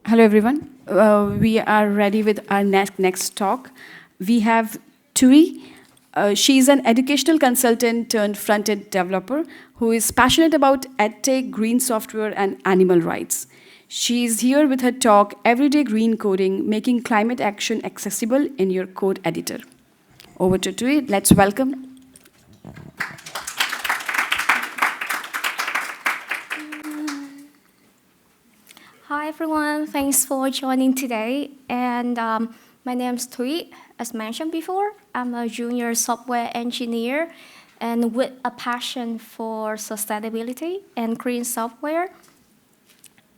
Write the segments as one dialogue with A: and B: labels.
A: Hello, everyone. We are ready with our next talk. We have Tui. She's an educational consultant turned front-end developer who is passionate about edtech, green software, and animal rights. She's here with her talk, Everyday Green Coding, Making Climate Action Accessible in Your Code Editor. Over to Tui. Let's welcome.
B: Hi everyone, thanks for joining today. And my name is Thuyet. As mentioned before, I'm a junior software engineer and with a passion for sustainability and green software.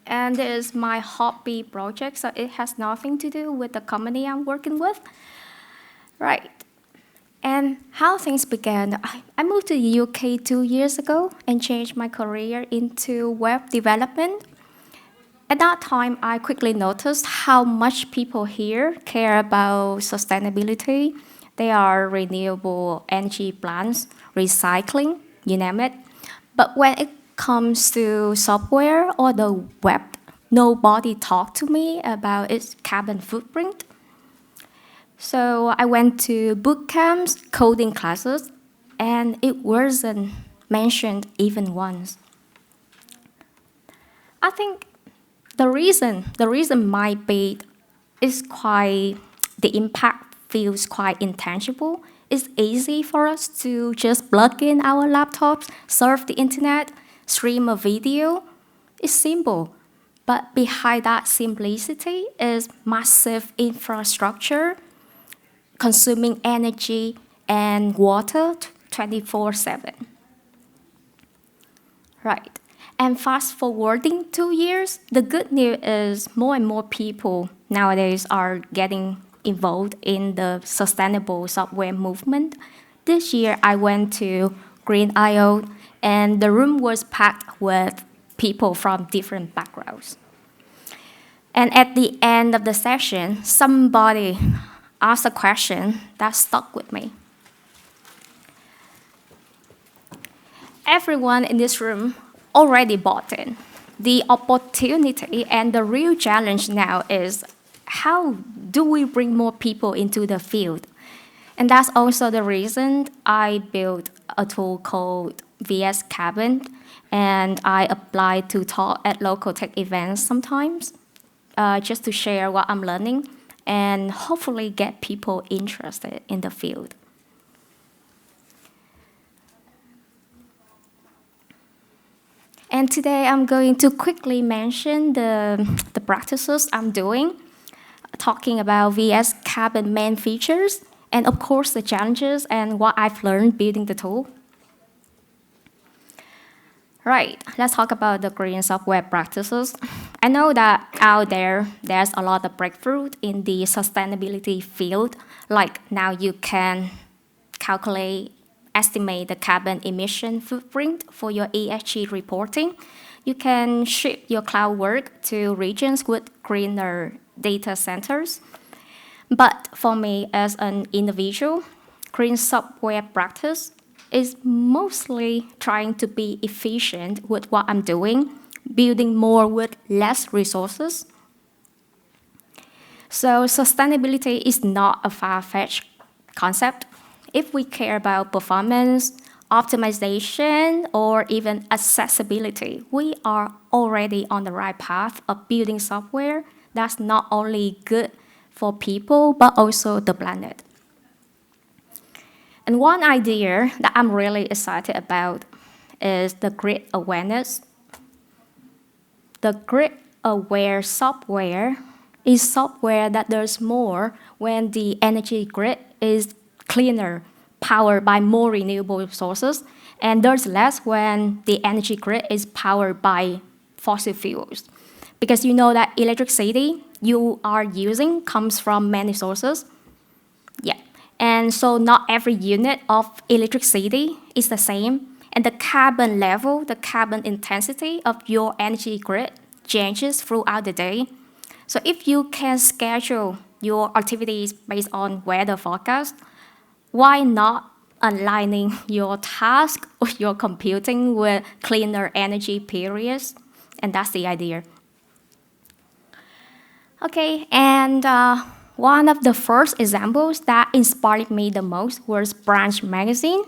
B: And it is my hobby project, so it has nothing to do with the company I'm working with. Right. And how things began, I moved to the UK 2 years ago and changed my career into web development. At that time, I quickly noticed how much people here care about sustainability. They are renewable energy plants, recycling, you name it. But when it comes to software or the web, nobody talked to me about its carbon footprint. So I went to boot camps, coding classes, and it wasn't mentioned even once. I think the reason might be is quite the impact feels quite intangible. It's easy for us to just plug in our laptops, surf the internet, stream a video. It's simple. But behind that simplicity is massive infrastructure consuming energy and water 24/7. Right. And fast forwarding 2 years, the good news is more and more people nowadays are getting involved in the sustainable software movement. This year, I went to Green I/O, and the room was packed with people from different backgrounds. And at the end of the session, somebody asked a question that stuck with me. Everyone in this room already bought in. The opportunity and the real challenge now is how do we bring more people into the field? And that's also the reason I built a tool called VSCarbon, and I apply to talk at local tech events sometimes, just to share what I'm learning and hopefully get people interested in the field. And today I'm going to quickly mention the practices I'm doing, talking about VSCarbon main features, and of course the challenges and what I've learned building the tool. Right, let's talk about the green software practices. I know that out there's a lot of breakthrough in the sustainability field, like now you can estimate the carbon emission footprint for your ESG reporting. You can ship your cloud work to regions with greener data centers. But for me as an individual, green software practice is mostly trying to be efficient with what I'm doing, building more with less resources. So sustainability is not a far-fetched concept. If we care about performance, optimization, or even accessibility, we are already on the right path of building software that's not only good for people, but also the planet. And one idea that I'm really excited about is the grid awareness. The grid-aware software is software that does more when the energy grid is cleaner, powered by more renewable sources, and there's less when the energy grid is powered by fossil fuels. Because you know that electricity you are using comes from many sources. Yeah. And so not every unit of electricity is the same, and the carbon level, the carbon intensity of your energy grid changes throughout the day. So if you can schedule your activities based on weather forecast, why not aligning your task or your computing with cleaner energy periods? And that's the idea. Okay, and one of the first examples that inspired me the most was Branch magazine.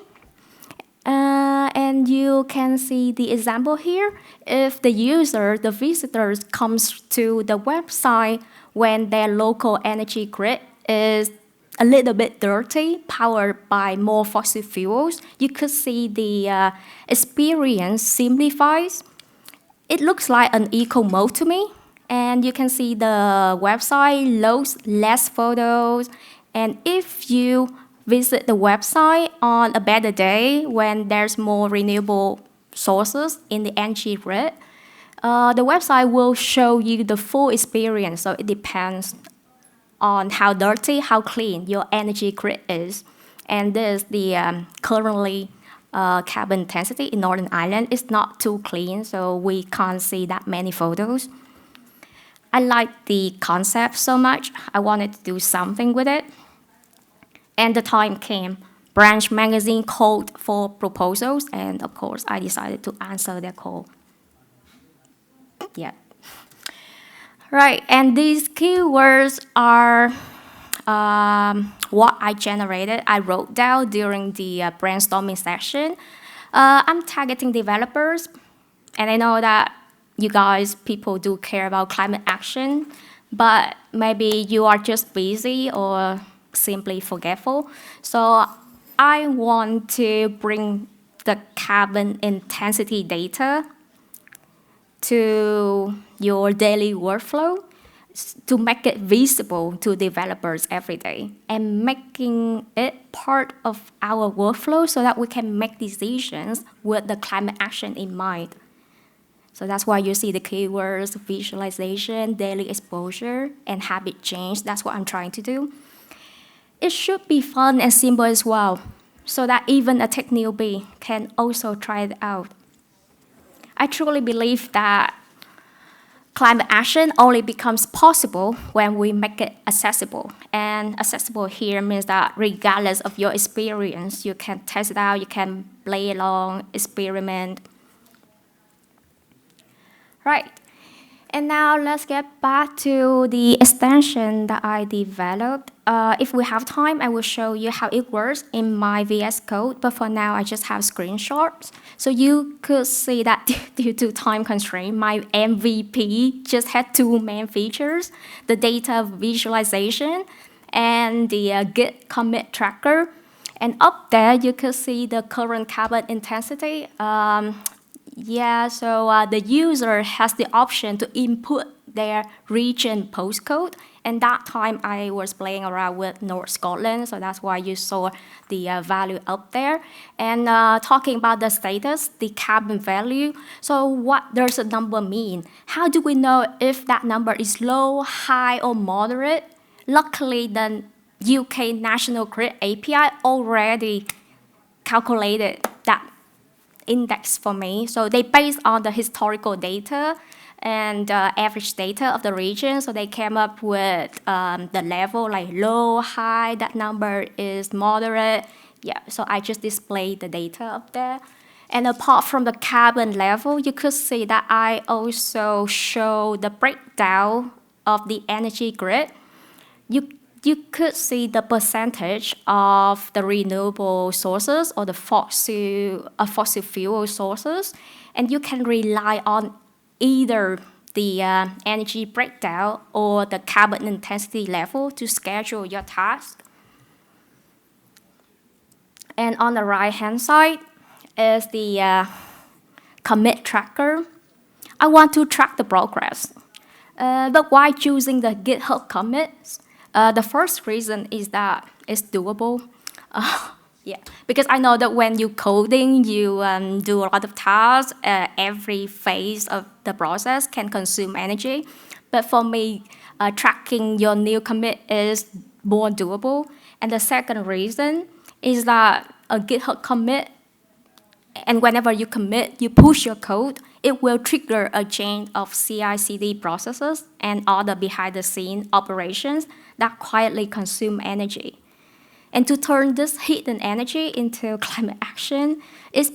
B: And you can see the example here. If the user, the visitors, comes to the website when their local energy grid is a little bit dirty, powered by more fossil fuels, you could see the experience simplifies. It looks like an eco mode to me. And you can see the website loads less photos. And if you visit the website on a better day when there's more renewable sources in the energy grid, the website will show you the full experience. So it depends on how dirty, how clean your energy grid is. And this, the currently carbon intensity in Northern Ireland is not too clean, so we can't see that many photos. I like the concept so much, I wanted to do something with it. And the time came. Branch magazine called for proposals, and of course, I decided to answer their call. Yeah. Right, and these keywords are what I generated, I wrote down during the brainstorming session. I'm targeting developers, and I know that you guys, people do care about climate action, but maybe you are just busy or simply forgetful. So I want to bring the carbon intensity data to your daily workflow to make it visible to developers every day and making it part of our workflow so that we can make decisions with the climate action in mind. So that's why you see the keywords, visualization, daily exposure, and habit change. That's what I'm trying to do. It should be fun and simple as well, so that even a tech newbie can also try it out. I truly believe that climate action only becomes possible when we make it accessible. And accessible here means that regardless of your experience, you can test it out, you can play along, experiment. Right. And now let's get back to the extension that I developed. If we have time, I will show you how it works in my VS Code, but for now I just have screenshots. So you could see that due to time constraint, my MVP just had two main features, the data visualization and the Git commit tracker. And up there, you could see the current carbon intensity. So the user has the option to input their region postcode. And that time I was playing around with North Scotland, so that's why you saw the value up there. And talking about the status, the carbon value, so what does a number mean? How do we know if that number is low, high, or moderate? Luckily, the UK National Grid API already calculated that index for me. So they based on the historical data and average data of the region. So they came up with the level like low, high, that number is moderate. Yeah, so I just displayed the data up there. And apart from the carbon level, you could see that I also show the breakdown of the energy grid. You could see the percentage of the renewable sources or the fossil fuel sources, and you can rely on either the energy breakdown or the carbon intensity level to schedule your task. And on the right-hand side is the commit tracker. I want to track the progress, but why choosing the GitHub commits? The first reason is that it's doable. Because I know that when you coding, you do a lot of tasks. Every phase of the process can consume energy. But for me, tracking your new commit is more doable. And the second reason is that a GitHub commit, and whenever you commit, you push your code, it will trigger a chain of CI/CD processes and other behind-the-scene operations that quietly consume energy. And to turn this hidden energy into climate action, it's,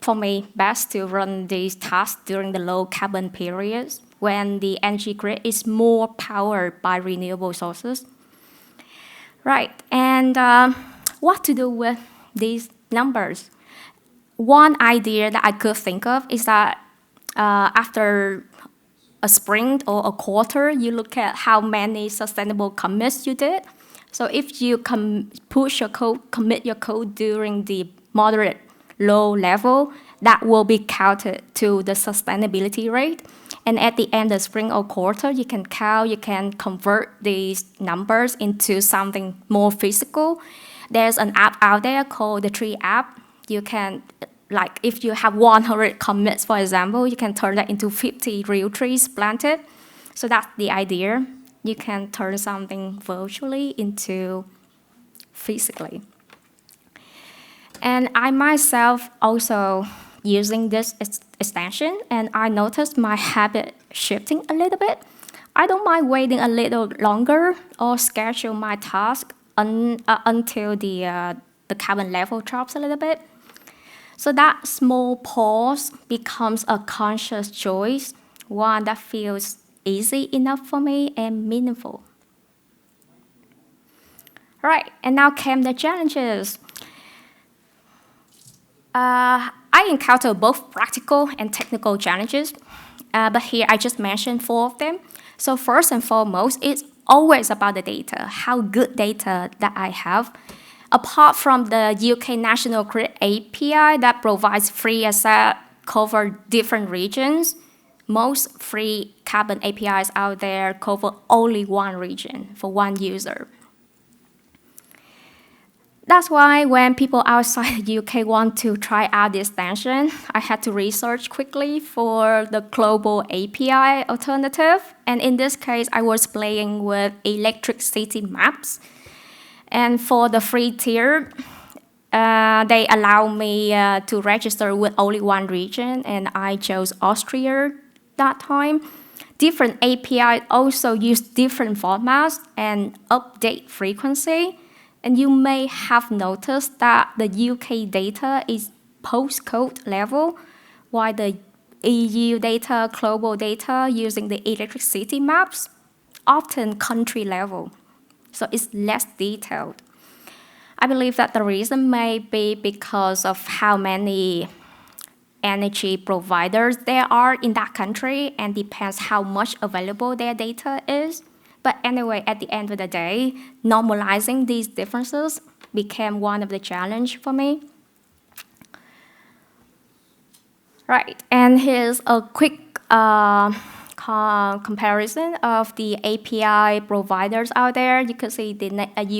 B: for me, best to run these tasks during the low carbon periods. when the energy grid is more powered by renewable sources. Right, and what to do with these numbers? One idea that I could think of is that after a sprint or a quarter, you look at how many sustainable commits you did. So if you push your code, commit your code during the moderate low level, that will be counted to the sustainability rate. And at the end of spring or quarter, you can count, you can convert these numbers into something more physical. There's an app out there called the Tree app. You can, like if you have 100 commits, for example, you can turn that into 50 real trees planted. So that's the idea. You can turn something virtually into physically. And I myself also using this extension, and I noticed my habit shifting a little bit. I don't mind waiting a little longer or schedule my task until the carbon level drops a little bit. So that small pause becomes a conscious choice, one that feels easy enough for me and meaningful. Right, and now came the challenges. I encounter both practical and technical challenges, but here I just mentioned 4 of them. So first and foremost, it's always about the data, how good data that I have. Apart from the UK National Grid API that provides free access, cover different regions, most free carbon APIs out there cover only one region for one user. That's why when people outside the UK want to try out the extension, I had to research quickly for the global API alternative. And in this case, I was playing with electric city maps. And for the free tier, they allow me to register with only one region, and I chose Austria that time. Different API also use different formats and update frequency. And you may have noticed that the UK data is postcode level, while the EU data, global data using the electricity maps, often country level. So it's less detailed. I believe that the reason may be because of how many energy providers there are in that country, and depends how much available their data is. But anyway, at the end of the day, normalizing these differences became one of the challenge for me. Right, and here's a quick comparison of the API providers out there. You can see the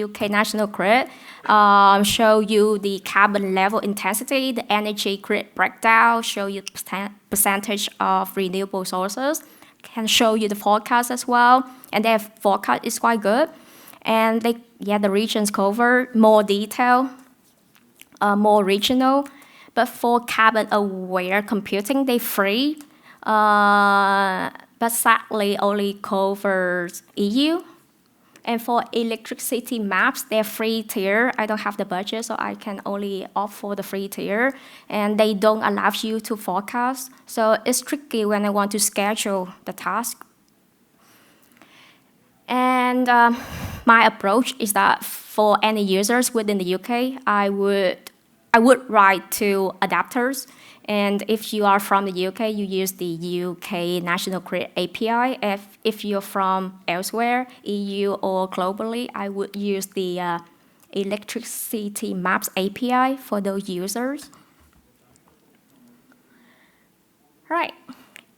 B: UK National Grid show you the carbon level intensity, the energy grid breakdown, show you percentage of renewable sources, can show you the forecast as well, and their forecast is quite good. And the regions cover more detail, more regional. But for carbon-aware computing, they're free, but sadly only covers EU. And for electricity maps, they're free tier. I don't have the budget, so I can only opt for the free tier. And they don't allow you to forecast. So it's tricky when I want to schedule the task. And my approach is that for any users within the UK, I would write to adapters. And if you are from the UK, you use the UK National Grid API. If you're from elsewhere, EU or globally, I would use the Electricity Maps API for those users. Right.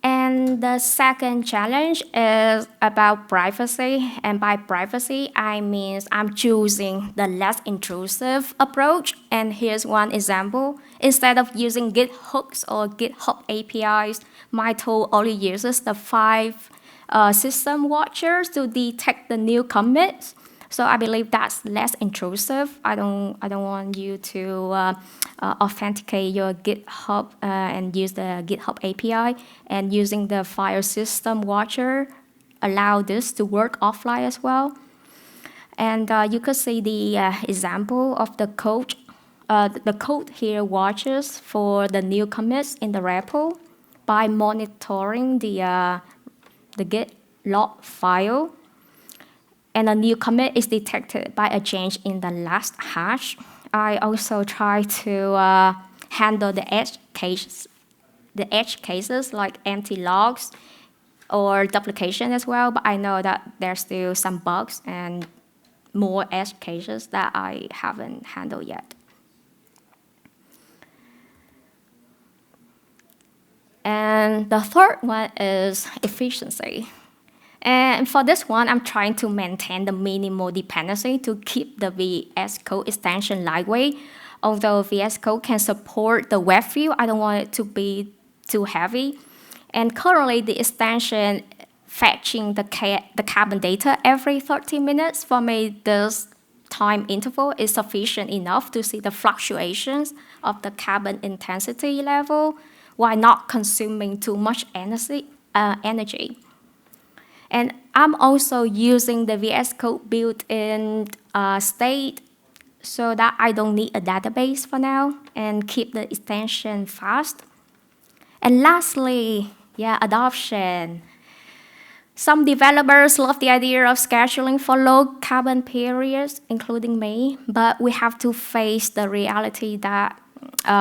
B: And the second challenge is about privacy. And by privacy, I mean I'm choosing the less intrusive approach. And here's one example. Instead of using Git hooks or GitHub APIs, my tool only uses the 5 system watchers to detect the new commits. So I believe that's less intrusive. I don't want you to authenticate your GitHub and use the GitHub API. And using the file system watcher allow this to work offline as well. And you could see the example of the code. The code here watches for the new commits in the repo by monitoring the the Git log file, and a new commit is detected by a change in the last hash. I also try to handle the edge cases like empty logs or duplication as well, but I know that there's still some bugs and more edge cases that I haven't handled yet. And the third one is efficiency. And for this one, I'm trying to maintain the minimal dependency to keep the VS Code extension lightweight. Although VS Code can support the web view, I don't want it to be too heavy. And currently, the extension fetching the carbon data every 30 minutes, for me, this time interval is sufficient enough to see the fluctuations of the carbon intensity level while not consuming too much energy. And I'm also using the VS Code built-in state so that I don't need a database for now and keep the extension fast. And lastly, adoption. Some developers love the idea of scheduling for low carbon periods, including me, but we have to face the reality that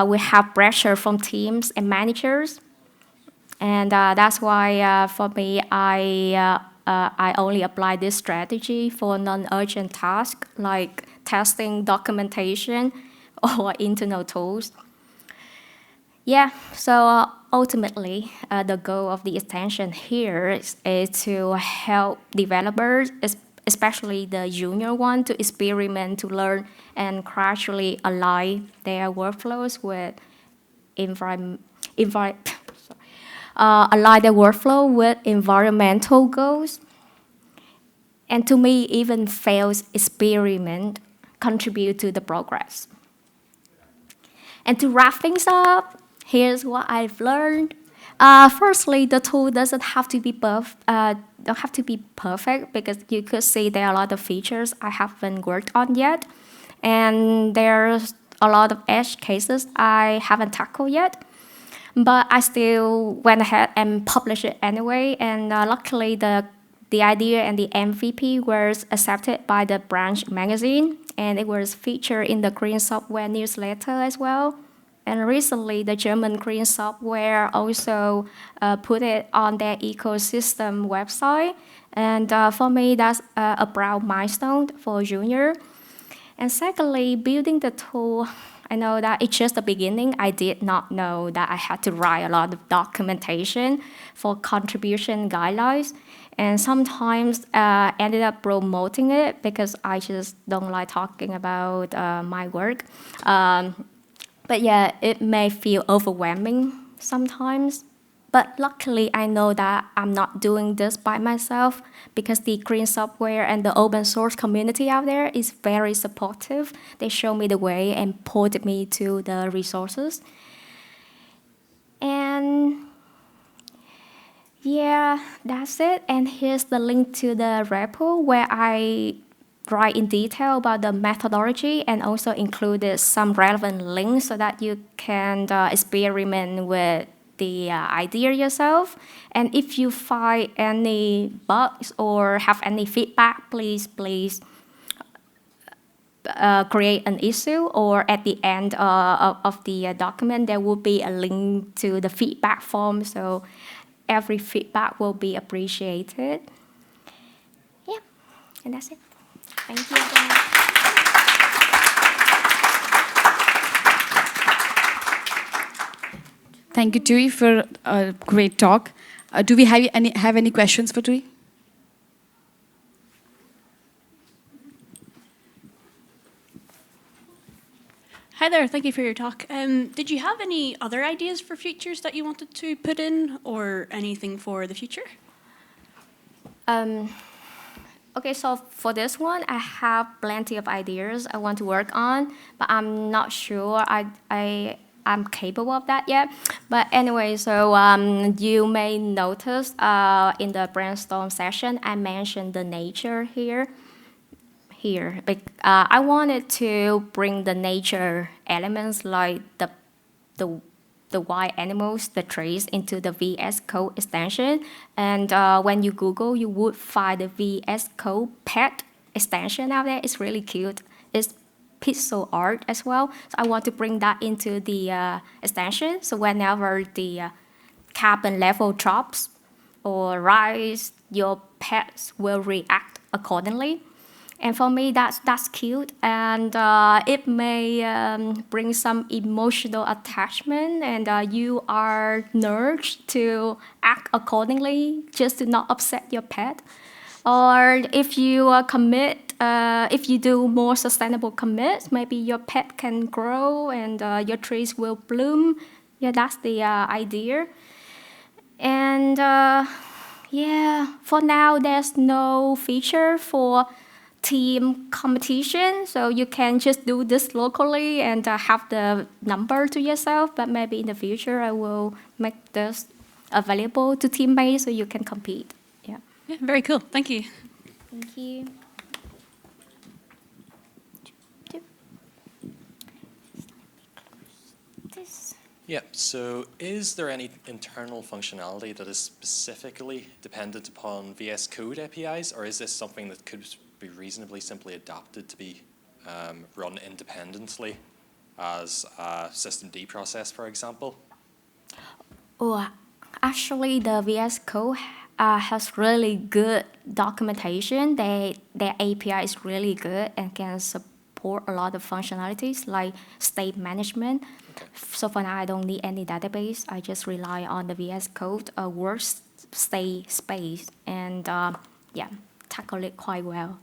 B: we have pressure from teams and managers. And that's why, for me, I only apply this strategy for non-urgent tasks like testing, documentation, or internal tools. So ultimately, the goal of the extension here is to help developers, especially the junior one, to experiment, to learn, and gradually align their workflows with align their workflow with environmental goals. And to me, even failed experiment contribute to the progress. And to wrap things up, here's what I've learned. Firstly, the tool doesn't have to be perfect because you could see there are a lot of features I haven't worked on yet, and there's a lot of edge cases I haven't tackled yet. But I still went ahead and published it anyway, and luckily the idea and the MVP was accepted by the Branch magazine, and it was featured in the Green Software newsletter as well. And recently, the German Green Software also put it on their ecosystem website. And for me, that's a proud milestone for junior. And secondly, building the tool, I know that it's just the beginning. I did not know that I had to write a lot of documentation for contribution guidelines. And sometimes ended up promoting it because I just don't like talking about my work. But it may feel overwhelming sometimes. But luckily, I know that I'm not doing this by myself because the Green Software and the open source community out there is very supportive. They show me the way and point me to the resources. And that's it. And here's the link to the repo where I write in detail about the methodology and also included some relevant links so that you can experiment with the idea yourself. And if you find any bugs or have any feedback, please create an issue, or at the end of the document, there will be a link to the feedback form. So every feedback will be appreciated. And that's it. Thank you very much.
A: Thank you, Thuy, for a great talk. Do we have any questions for Thuy?
C: Hi there, thank you for your talk. Did you have any other ideas for features that you wanted to put in, or anything for the future?
B: Okay, so for this one, I have plenty of ideas I want to work on, but I'm not sure I'm capable of that yet. But anyway, so you may notice in the brainstorm session, I mentioned the nature here. I wanted to bring the nature elements like the the wild animals, the trees, into the VS Code extension. And when you Google, you would find the VS Code pet extension out there. It's really cute. It's pixel art as well. So I want to bring that into the extension. So whenever the carbon level drops or rise, your pets will react accordingly. And for me, that's cute, and it may bring some emotional attachment, and you are nudged to act accordingly just to not upset your pet. Or if you if you do more sustainable commits, maybe your pet can grow and your trees will bloom. Yeah, that's the idea. And yeah, for now, there's no feature for team competition, so you can just do this locally and have the number to yourself. But maybe in the future, I will make this available to teammates so you can compete. Yeah.
C: Yeah, very cool. Thank you.
B: Thank you. This.
D: Yeah, so is there any internal functionality that is specifically dependent upon VS Code APIs, or is this something that could be reasonably simply adapted to be run independently as a systemd process, for example?
B: Oh, actually, the VS Code has really good documentation. Their API is really good and can support a lot of functionalities like state management.
D: Okay.
B: So for now, I don't need any database. I just rely on the VS Code workspace space and yeah, tackle it quite well.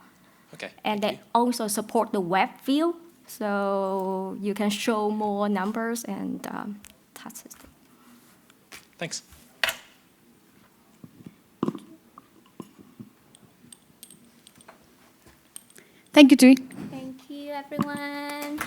D: Okay.
B: And
D: thank
B: they also support the web view, so you can show more numbers and that's it.
D: Thanks.
A: Thank you, Tui.
B: Thank you, everyone.